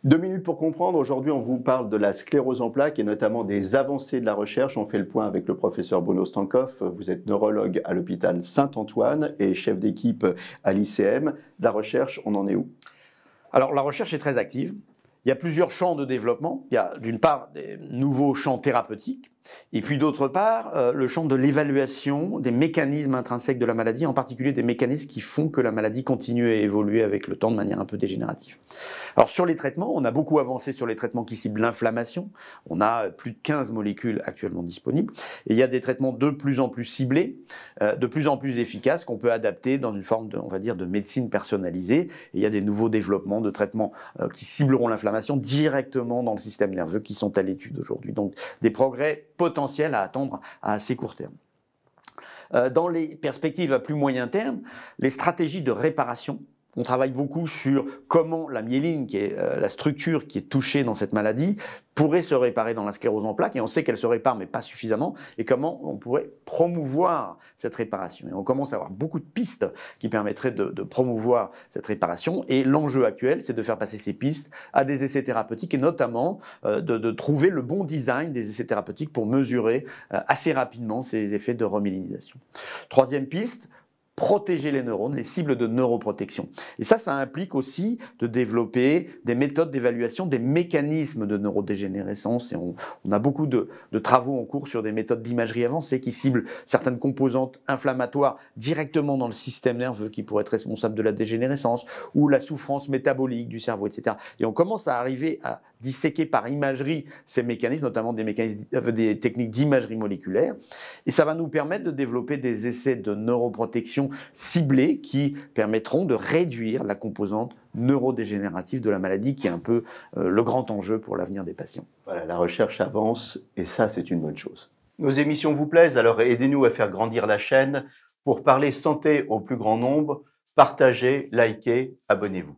2 minutes pour comprendre. Aujourd'hui, on vous parle de la sclérose en plaques et notamment des avancées de la recherche. On fait le point avec le professeur Bruno Stankoff. Vous êtes neurologue à l'hôpital Saint-Antoine et chef d'équipe à l'ICM. La recherche, on en est où? Alors, la recherche est très active. Il y a plusieurs champs de développement. Il y a d'une part des nouveaux champs thérapeutiques et puis d'autre part le champ de l'évaluation des mécanismes intrinsèques de la maladie, en particulier des mécanismes qui font que la maladie continue à évoluer avec le temps de manière un peu dégénérative. Alors sur les traitements, on a beaucoup avancé sur les traitements qui ciblent l'inflammation. On a plus de 15 molécules actuellement disponibles et il y a des traitements de plus en plus ciblés, de plus en plus efficaces qu'on peut adapter dans une forme de, on va dire, de médecine personnalisée. Et il y a des nouveaux développements de traitements qui cibleront l'inflammation directement dans le système nerveux qui sont à l'étude aujourd'hui. Donc des progrès potentiels à attendre à assez court terme. Dans les perspectives à plus moyen terme, les stratégies de réparation. On travaille beaucoup sur comment la myéline, qui est la structure qui est touchée dans cette maladie, pourrait se réparer dans la sclérose en plaques. Et on sait qu'elle se répare, mais pas suffisamment. Et comment on pourrait promouvoir cette réparation. Et on commence à avoir beaucoup de pistes qui permettraient de promouvoir cette réparation. Et l'enjeu actuel, c'est de faire passer ces pistes à des essais thérapeutiques et notamment de trouver le bon design des essais thérapeutiques pour mesurer assez rapidement ces effets de remyélinisation. Troisième piste, protéger les neurones, les cibles de neuroprotection. Et ça implique aussi de développer des méthodes d'évaluation des mécanismes de neurodégénérescence. Et on a beaucoup de travaux en cours sur des méthodes d'imagerie avancée qui ciblent certaines composantes inflammatoires directement dans le système nerveux qui pourraient être responsables de la dégénérescence ou la souffrance métabolique du cerveau, etc. Et on commence à arriver à disséquer par imagerie ces mécanismes, notamment des techniques d'imagerie moléculaire. Et ça va nous permettre de développer des essais de neuroprotection ciblés qui permettront de réduire la composante neurodégénérative de la maladie qui est un peu le grand enjeu pour l'avenir des patients. Voilà, la recherche avance et ça, c'est une bonne chose. Nos émissions vous plaisent, alors aidez-nous à faire grandir la chaîne. Pour parler santé au plus grand nombre, partagez, likez, abonnez-vous.